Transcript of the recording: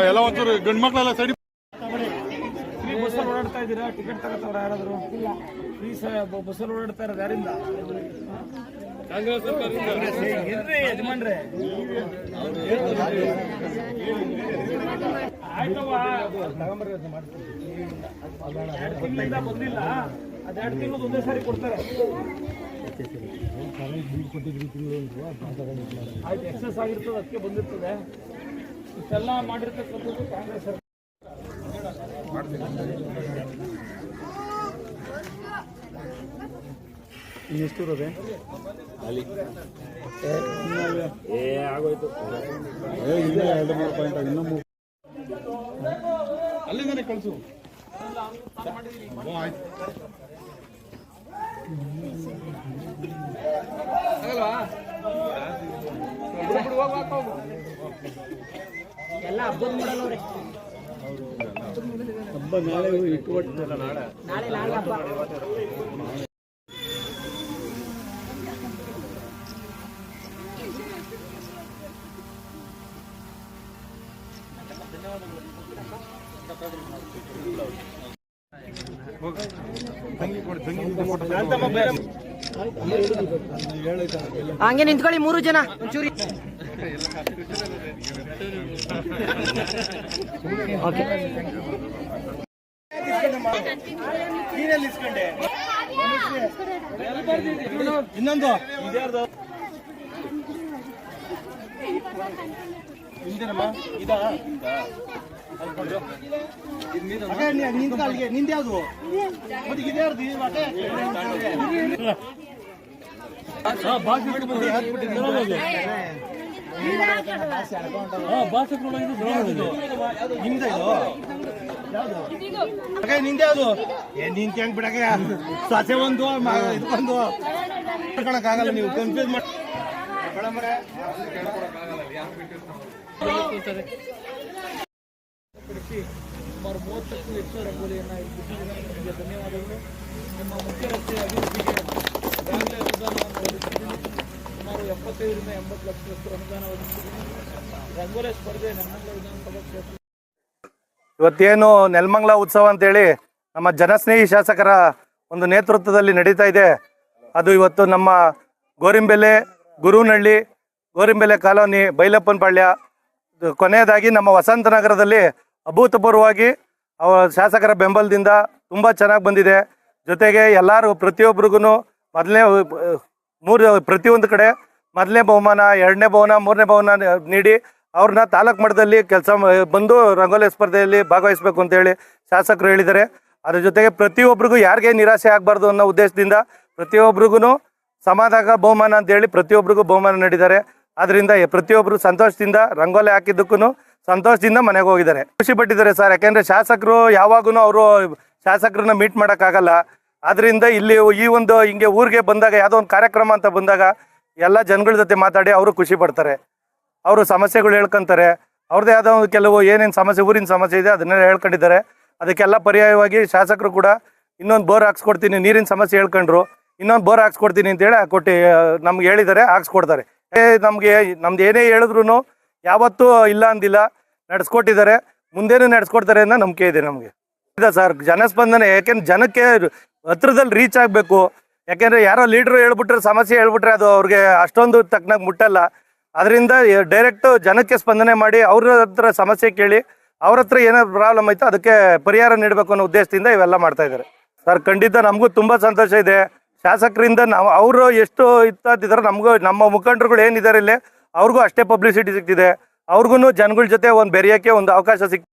ಎಲ್ಲ ಒಂಚೂರು ಗಂಡು ಮಕ್ಕಳೆಲ್ಲ ಸೈಡ್ ಫ್ರೀ ಬಸ್ಸಲ್ಲಿ ಓಡಾಡ್ತಾ ಇದ್ದೀರಾ? ಟಿಕೆಟ್ ತಗೋತಾವ್ರ ಯಾರಾದ್ರು? ಫ್ರೀ ಬಸ್ಸಲ್ಲಿ ಓಡಾಡ್ತಾ ಇರೋದು ಯಾರಿಂದ? ಕಾಂಗ್ರೆಸ್ ಸರ್ಕಾರ ಯಜಮಾನ್ರೆ. ಆಯ್ತವ, 2 ತಿಂಗಳಿಂದ ಬಂದಿಲ್ಲ. ಅದು 2 ತಿಂಗಳು ಒಂದೇ ಸಾರಿ ಕೊಡ್ತಾರೆ. ಆಯ್ತು, ಎಕ್ಸಸ್ ಆಗಿರ್ತದೆ, ಅದಕ್ಕೆ ಬಂದಿರ್ತದೆ. ಇಷ್ಟೆಲ್ಲ ಮಾಡಿರ್ತಕ್ಕಂಥದ್ದು ಕಾಂಗ್ರೆಸ್ ಸರ್ಕಾರ. ಇನ್ನೆಷ್ಟು ಇರೋದೆ ಅಲ್ಲಿ? ಆಗೋಯ್ತು, ಇನ್ನೂ 2-3 ಪಾಯಿಂಟ್, ಇನ್ನೂ 3 ಅಲ್ಲಿಂದನೇ ಕಳಿಸು. ಎಲ್ಲ ಹಬ್ಬದ ಮಾಡಲ್ಲ ಹಬ್ಬ ನಾಳೆ ಇಟ್ಟುಕೊಟ್ಟಿದ್ದಲ್ಲ, ನಾಳೆ ಹಬ್ಬ. ಹಂಗೆ ನಿಂತ್ಕೊಳ್ಳಿ 3 ಜನ ಒಂಚೂರಿ. ಇನ್ನೊಂದು ನಿಂದ್ಯಾವ್ದು ನಿಂದ್ಯಾವ್ದು ನಿಂತ ಹೆಂಗ್ ಬಿಡಕ ಸಸೆ ಒಂದು ಇದಕ್ಕೊಂದು ಆಗಲ್ಲ. ನೀವು ಕನ್ಫ್ಯೂಸ್ ಮಾಡಿ ಸುಮಾರು 30ಕ್ಕೂ ಹೆಚ್ಚು ರಂಗೋಲಿಯನ್ನು ನಿಮಗೆ ಧನ್ಯವಾದಗಳು. ನಿಮ್ಮ ಮುಖ್ಯ ರಸ್ತೆ ಅಭಿವೃದ್ಧಿಗೆ ಈಗಾಗಲೇ ಅನುದಾನವನ್ನು ಒದಗಿಸಿದ್ದೀನಿ. ಸುಮಾರು 75ರಿಂದ 80 ಲಕ್ಷದಷ್ಟು ಅನುದಾನ ಒದಗಿಸಿದ್ದೀನಿ. ರಂಗೋಲಿ ಸ್ಪರ್ಧೆ ನೆಲಮಂಗಲ ವಿಧಾನಸಭಾ ಕ್ಷೇತ್ರ. ಇವತ್ತೇನು ನೆಲಮಂಗಲ ಉತ್ಸವ ಅಂತೇಳಿ ನಮ್ಮ ಜನಸ್ನೇಹಿ ಶಾಸಕರ ಒಂದು ನೇತೃತ್ವದಲ್ಲಿ ನಡೀತಾ ಇದೆ. ಅದು ಇವತ್ತು ನಮ್ಮ ಗೋರಿಂಬೆಲೆ, ಗುರುನಹಳ್ಳಿ, ಗೋರಿಂಬೆಲೆ ಕಾಲೋನಿ, ಬೈಲಪ್ಪನಪಾಳ್ಯ, ಕೊನೆಯದಾಗಿ ನಮ್ಮ ವಸಂತನಗರದಲ್ಲಿ ಅಭೂತಪೂರ್ವವಾಗಿ ಶಾಸಕರ ಬೆಂಬಲದಿಂದ ತುಂಬ ಚೆನ್ನಾಗಿ ಬಂದಿದೆ. ಜೊತೆಗೆ ಎಲ್ಲರೂ ಪ್ರತಿಯೊಬ್ಬರಿಗೂ ಪ್ರತಿಯೊಂದು ಕಡೆ ಮೊದಲನೇ ಬಹುಮಾನ, 2ನೇ ಬಹುಮಾನ, 3ನೇ ಬಹುಮಾನ ನೀಡಿ ಅವ್ರನ್ನ ತಾಲೂಕು ಮಟ್ಟದಲ್ಲಿ ಬಂದು ರಂಗೋಲಿ ಸ್ಪರ್ಧೆಯಲ್ಲಿ ಭಾಗವಹಿಸಬೇಕು ಅಂತೇಳಿ ಶಾಸಕರು ಹೇಳಿದ್ದಾರೆ. ಅದ್ರ ಜೊತೆಗೆ ಪ್ರತಿಯೊಬ್ಬರಿಗೂ ಯಾರಿಗೆ ನಿರಾಸೆ ಆಗಬಾರ್ದು ಅನ್ನೋ ಉದ್ದೇಶದಿಂದ ಪ್ರತಿಯೊಬ್ಬರಿಗೂ ಸಮಾಧಾನ ಬಹುಮಾನ ಅಂತೇಳಿ ಪ್ರತಿಯೊಬ್ಬರಿಗೂ ಬಹುಮಾನ ನೀಡಿದ್ದಾರೆ. ಆದ್ದರಿಂದ ಪ್ರತಿಯೊಬ್ಬರು ಸಂತೋಷದಿಂದ ರಂಗೋಲಿ ಹಾಕಿದ್ದಕ್ಕೂ ಸಂತೋಷದಿಂದ ಮನೆಗೆ ಹೋಗಿದ್ದಾರೆ, ಖುಷಿ ಪಟ್ಟಿದ್ದಾರೆ ಸರ್. ಯಾಕೆಂದರೆ ಶಾಸಕರು ಯಾವಾಗೂ ಅವರು ಶಾಸಕರನ್ನ ಮೀಟ್ ಮಾಡೋಕ್ಕಾಗಲ್ಲ. ಆದ್ದರಿಂದ ಇಲ್ಲಿ ಈ ಒಂದು ಹಿಂಗೆ ಊರಿಗೆ ಬಂದಾಗ ಯಾವುದೋ ಒಂದು ಕಾರ್ಯಕ್ರಮ ಅಂತ ಬಂದಾಗ ಎಲ್ಲ ಜನಗಳ ಜೊತೆ ಮಾತಾಡಿ ಅವರು ಖುಷಿ ಪಡ್ತಾರೆ. ಅವರು ಸಮಸ್ಯೆಗಳು ಹೇಳ್ಕೊತಾರೆ. ಅವ್ರದ್ದೇ ಆದ ಒಂದು ಕೆಲವು ಏನೇನು ಸಮಸ್ಯೆ, ಊರಿನ ಸಮಸ್ಯೆ ಇದೆ ಅದನ್ನೆಲ್ಲ ಹೇಳ್ಕೊಂಡಿದ್ದಾರೆ. ಅದಕ್ಕೆಲ್ಲ ಪರ್ಯಾಯವಾಗಿ ಶಾಸಕರು ಕೂಡ ಇನ್ನೊಂದು ಬೋರ್ ಹಾಕ್ಸ್ಕೊಡ್ತೀನಿ, ನೀರಿನ ಸಮಸ್ಯೆ ಹೇಳ್ಕೊಂಡ್ರು, ಇನ್ನೊಂದು ಬೋರ್ ಹಾಕ್ಸ್ಕೊಡ್ತೀನಿ ಅಂತೇಳಿ ಕೊಟ್ಟು ನಮ್ಗೆ ಹೇಳಿದ್ದಾರೆ, ಹಾಕ್ಸ್ಕೊಡ್ತಾರೆ. ನಮ್ದು ಏನೇ ಹೇಳಿದ್ರು ಯಾವತ್ತೂ ಇಲ್ಲ ಅಂದಿಲ್ಲ, ನಡೆಸ್ಕೊಟ್ಟಿದ್ದಾರೆ, ಮುಂದೇನೂ ನಡೆಸ್ಕೊಡ್ತಾರೆ ಅನ್ನೋ ನಂಬಿಕೆ ಇದೆ ನಮಗೆ. ಇದೆ ಸರ್ ಜನಸ್ಪಂದನೆ. ಯಾಕೆಂದ್ರೆ ಜನಕ್ಕೆ ಹತ್ರದಲ್ಲಿ ರೀಚ್ ಆಗಬೇಕು. ಯಾಕೆಂದರೆ ಯಾರೋ ಲೀಡ್ರು ಹೇಳ್ಬಿಟ್ರೆ, ಸಮಸ್ಯೆ ಹೇಳ್ಬಿಟ್ರೆ ಅದು ಅವ್ರಿಗೆ ಅಷ್ಟೊಂದು ತಕ್ಕನಾಗ ಮುಟ್ಟಲ್ಲ. ಅದರಿಂದ ಡೈರೆಕ್ಟು ಜನಕ್ಕೆ ಸ್ಪಂದನೆ ಮಾಡಿ ಅವ್ರ ಹತ್ರ ಸಮಸ್ಯೆ ಕೇಳಿ ಅವ್ರ ಹತ್ರ ಏನಾದ್ರು ಪ್ರಾಬ್ಲಮ್ ಆಯಿತು ಅದಕ್ಕೆ ಪರಿಹಾರ ನೀಡಬೇಕು ಅನ್ನೋ ಉದ್ದೇಶದಿಂದ ಇವೆಲ್ಲ ಮಾಡ್ತಾ ಇದ್ದಾರೆ ಸರ್. ಖಂಡಿತ ನಮಗೂ ತುಂಬ ಸಂತೋಷ ಇದೆ. ಶಾಸಕರಿಂದ ನಾವು ಅವರು ಎಷ್ಟು ಇತ್ತಿದ್ದಾರೆ, ನಮಗೂ ನಮ್ಮ ಮುಖಂಡರುಗಳು ಏನಿದ್ದಾರೆ ಇಲ್ಲಿ ಅವ್ರಿಗೂ ಅಷ್ಟೇ ಪಬ್ಲಿಸಿಟಿ ಸಿಗ್ತಿದೆ. ಅವ್ರಿಗೂ ಜನಗಳ ಜೊತೆ ಒಂದು ಬೆರೆಯೋಕ್ಕೆ ಒಂದು ಅವಕಾಶ ಸಿಗ್ತಿದೆ.